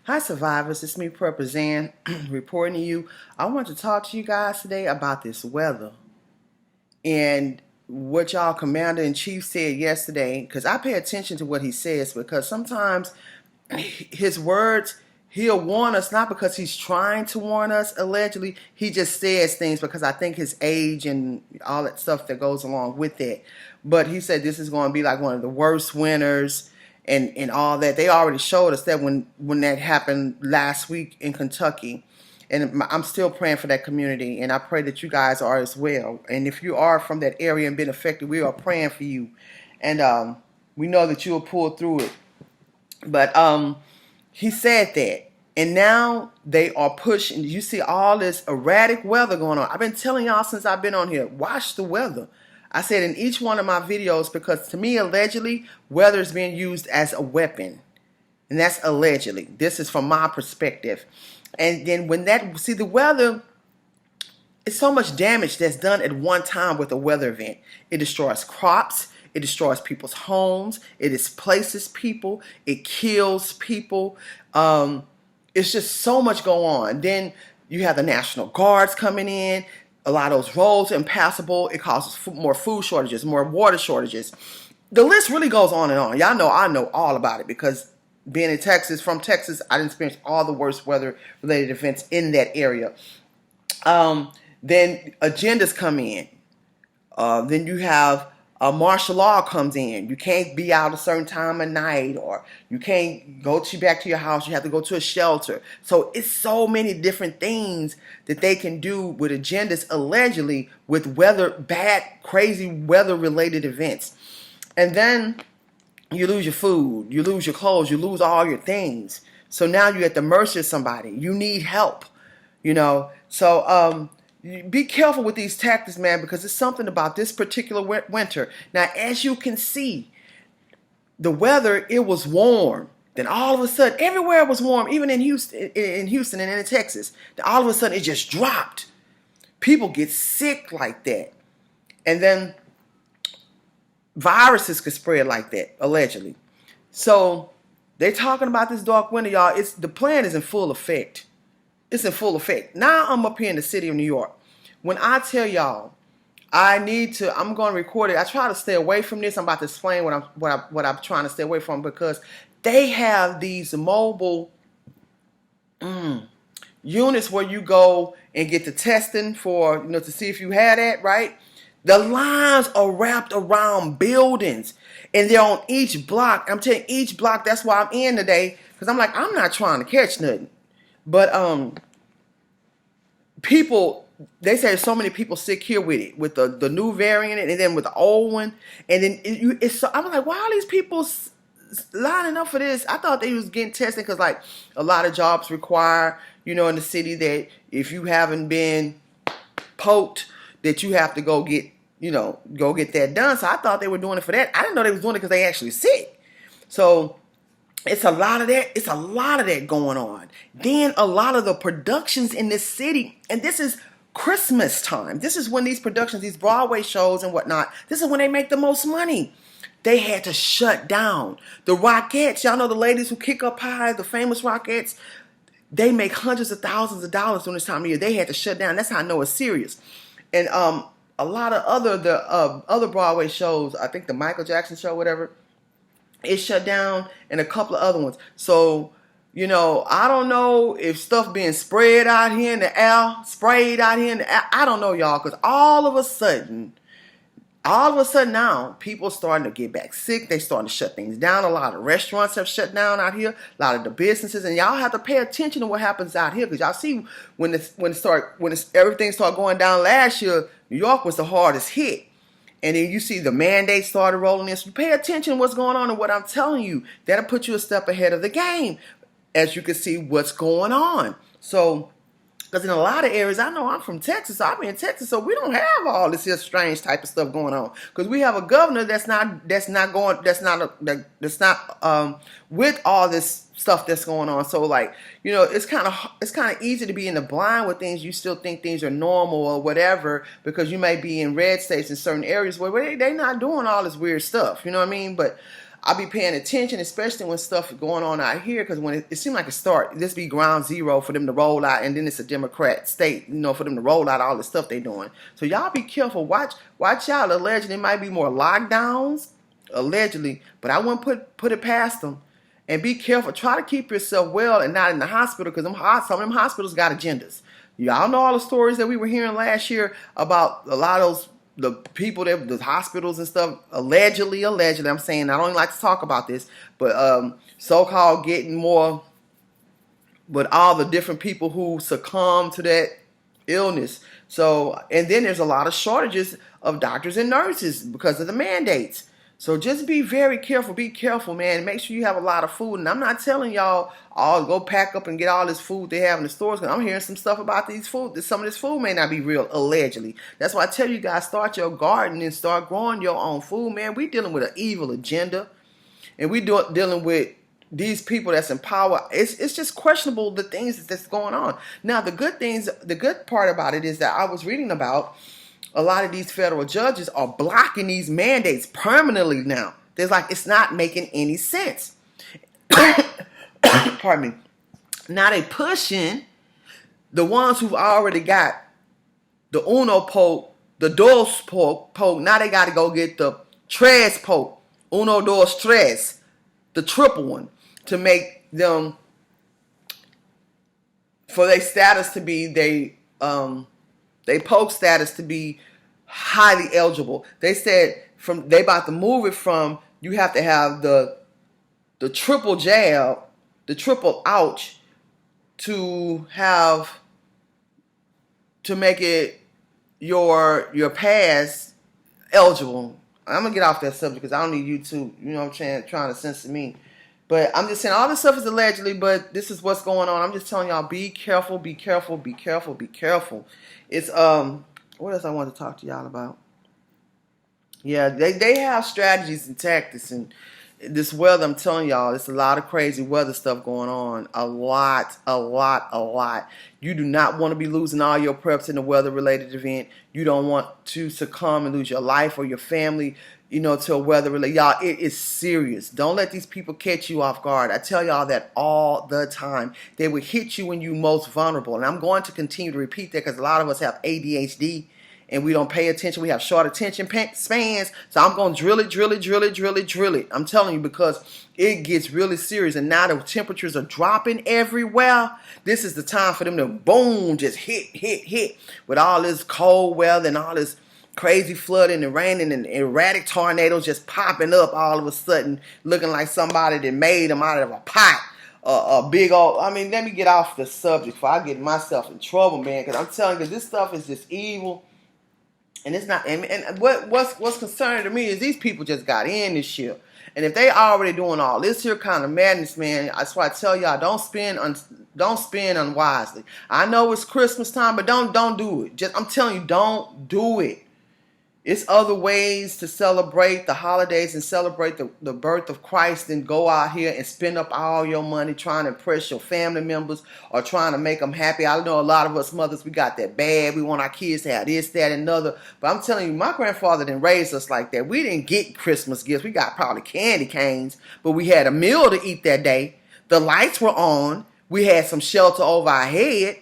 Hi, survivors. It's me, Prepper Zan, reporting to you. I want to talk to you guys today about this weather and what y'all commander in chief said yesterday. Because I pay attention to what he says because sometimes his words, he'll warn us not because he's trying to warn us, allegedly. He just says things because I think his age and all that stuff that goes along with it. But he said this is going to be like one of the worst winters and all that. They already showed us that when that happened last week in Kentucky. And I'm still praying for that community, and I pray that you guys are as well. And if you are from that area and been affected, we are praying for you. And we know that you will pull through it. But he said that. And now they are pushing. You see all this erratic weather going on. I've been telling y'all since I've been on here, watch the weather. I said in each one of my videos because to me, allegedly, weather is being used as a weapon. And that's allegedly. This is from my perspective. And then when the weather, it's so much damage that's done at one time with a weather event. It destroys crops. It destroys people's homes. It displaces people. It kills people. It's just so much go on. Then you have the National Guards coming in. A lot of those roads are impassable. It causes more food shortages, more water shortages. The list really goes on and on. Y'all know I know all about it because being in Texas, from Texas, I experienced all the worst weather-related events in that area. Then agendas come in. Then you have martial law comes in. You can't be out a certain time of night, or you can't go back to your house. You have to go to a shelter. So it's so many different things that they can do with agendas, allegedly, with bad, crazy weather-related events. And then you lose your food, you lose your clothes, you lose all your things. So now you're at the mercy of somebody. You need help, So be careful with these tactics, man, because it's something about this particular winter. Now, as you can see, the weather, it was warm. Then all of a sudden, everywhere was warm, even in Houston and in Texas. Then all of a sudden, it just dropped. People get sick like that. And then viruses could spread like that, allegedly. So they're talking about this dark winter, y'all. The plan is in full effect. It's in full effect. Now I'm up here in the city of New York. When I tell y'all, I'm going to record it. I try to stay away from this. I'm about to explain what I'm trying to stay away from because they have these mobile units where you go and get the testing for, to see if you had it, right? The lines are wrapped around buildings, and they're on each block. I'm telling you, each block, that's why I'm in today, because I'm like, I'm not trying to catch nothing. But people, they say so many people sick here with it, with the new variant, and then with the old one. And then I'm like, why are these people lining up for this? I thought they was getting tested because, like, a lot of jobs require, in the city that if you haven't been poked, that you have to go get that done. So I thought they were doing it for that. I didn't know they was doing it because they actually sick. So it's a lot of that. It's a lot of that going on. Then a lot of the productions in this city, and this is Christmas time. This is when these productions, these Broadway shows and whatnot, this is when they make the most money. They had to shut down. The Rockettes, y'all know the ladies who kick up high, the famous Rockettes, they make hundreds of thousands of dollars during this time of year. They had to shut down. That's how I know it's serious. And a lot of other Broadway shows, I think the Michael Jackson show, whatever, it shut down, and a couple of other ones. So, I don't know if stuff being sprayed out here in the air, I don't know, y'all, because all of a sudden now, people starting to get back sick. They starting to shut things down. A lot of restaurants have shut down out here. A lot of the businesses, and y'all have to pay attention to what happens out here, because y'all see when everything started going down last year, New York was the hardest hit. And then you see the mandates started rolling in. So pay attention to what's going on and what I'm telling you. That'll put you a step ahead of the game, as you can see what's going on. So, because in a lot of areas, I know I'm from Texas, so I'm in Texas, so we don't have all this here strange type of stuff going on. Because we have a governor that's not with all this stuff that's going on. So, like, it's kind of easy to be in the blind with things. You still think things are normal or whatever, because you may be in red states in certain areas where they're not doing all this weird stuff. You know what I mean? But I be paying attention, especially when stuff is going on out here, because when it seems like this be ground zero for them to roll out, and then it's a Democrat state, for them to roll out all the stuff they doing. So y'all be careful. Watch out. Allegedly, it might be more lockdowns, allegedly, but I wouldn't put it past them. And be careful. Try to keep yourself well and not in the hospital, because some of them hospitals got agendas. Y'all know all the stories that we were hearing last year about a lot of the people that the hospitals and stuff, allegedly, I'm saying, I don't even like to talk about this, but so-called getting more, but all the different people who succumb to that illness. So, and then there's a lot of shortages of doctors and nurses because of the mandates. So just be very careful. Be careful, man. Make sure you have a lot of food. And I'm not telling y'all all go pack up and get all this food they have in the stores, because I'm hearing some stuff about these food. Some of this food may not be real, allegedly. That's why I tell you guys, start your garden and start growing your own food, man. We dealing with an evil agenda, and we dealing with these people that's in power. It's just questionable, the things that's going on. Now, the good part about it is that I was reading about a lot of these federal judges are blocking these mandates permanently now. There's like, it's not making any sense. Pardon me. Now they pushing the ones who've already got the uno poke, the dos poke. Now they got to go get the tres poke, uno dos tres, the triple one, to make them, for their status to be, they poke status to be highly eligible. They said they about to move it from, you have to have the triple jab, the triple ouch, to make it your pass eligible. I'm gonna get off that subject because I don't need YouTube, trying to censor me. But I'm just saying, all this stuff is allegedly, but this is what's going on. I'm just telling y'all, be careful, be careful, be careful, be careful. It's what else I want to talk to y'all about? Yeah, they have strategies and tactics, and this weather, I'm telling y'all, it's a lot of crazy weather stuff going on. A lot. You do not want to be losing all your preps in a weather-related event. You don't want to succumb and lose your life or your family, to a weather-related. Y'all, it is serious. Don't let these people catch you off guard. I tell y'all that all the time. They will hit you when you're most vulnerable. And I'm going to continue to repeat that because a lot of us have ADHD. And we don't pay attention. We have short attention spans. So I'm going to drill it. I'm telling you, because it gets really serious. And now the temperatures are dropping everywhere. This is the time for them to boom, just hit. With all this cold weather and all this crazy flooding and raining and erratic tornadoes just popping up all of a sudden, looking like somebody that made them out of a pot. A big old, let me get off the subject before I get myself in trouble, man. Because I'm telling you, this stuff is just evil. And it's not, and what's concerning to me is these people just got in this year. And if they already doing all this here kind of madness, man, that's why I tell y'all, don't spend unwisely. I know it's Christmas time, but don't do it. I'm telling you, don't do it. It's other ways to celebrate the holidays and celebrate the birth of Christ than go out here and spend up all your money trying to impress your family members or trying to make them happy. I know a lot of us mothers, we got that bad. We want our kids to have this, that, and another. But I'm telling you, my grandfather didn't raise us like that. We didn't get Christmas gifts. We got probably candy canes, but we had a meal to eat that day. The lights were on. We had some shelter over our head.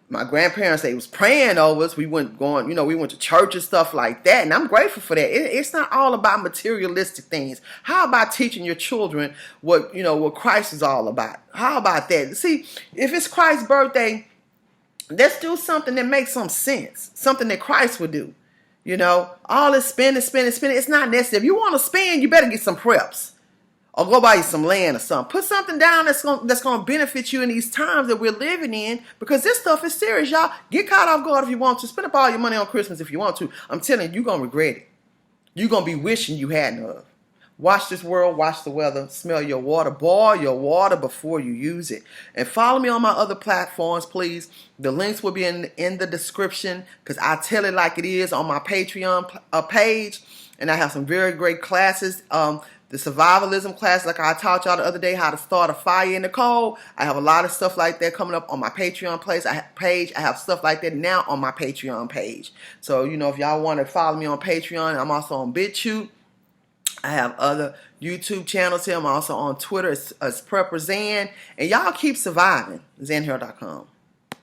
My grandparents, they was praying over us. We went to church and stuff like that. And I'm grateful for that. It's not all about materialistic things. How about teaching your children what Christ is all about? How about that? See, if it's Christ's birthday, let's do something that makes some sense. Something that Christ would do. All this spending. It's not necessary. If you want to spend, you better get some preps. Or go buy you some land or something. Put something down that's gonna benefit you in these times that we're living in, because this stuff is serious, y'all. Get caught off guard if you want to. Spend up all your money on Christmas if you want to. I'm telling you, you're gonna regret it. You're gonna be wishing you hadn't of. Watch this world, watch the weather, smell your water, boil your water before you use it. And follow me on my other platforms, please. The links will be in the description, because I tell it like it is on my Patreon page. And I have some very great classes. The survivalism class, like I taught y'all the other day, how to start a fire in the cold. I have a lot of stuff like that coming up on my Patreon page. I have stuff like that now on my Patreon page. So, if y'all want to follow me on Patreon, I'm also on BitChute. I have other YouTube channels here. I'm also on Twitter as Prepper Zan. And y'all keep surviving. ZanHair.com.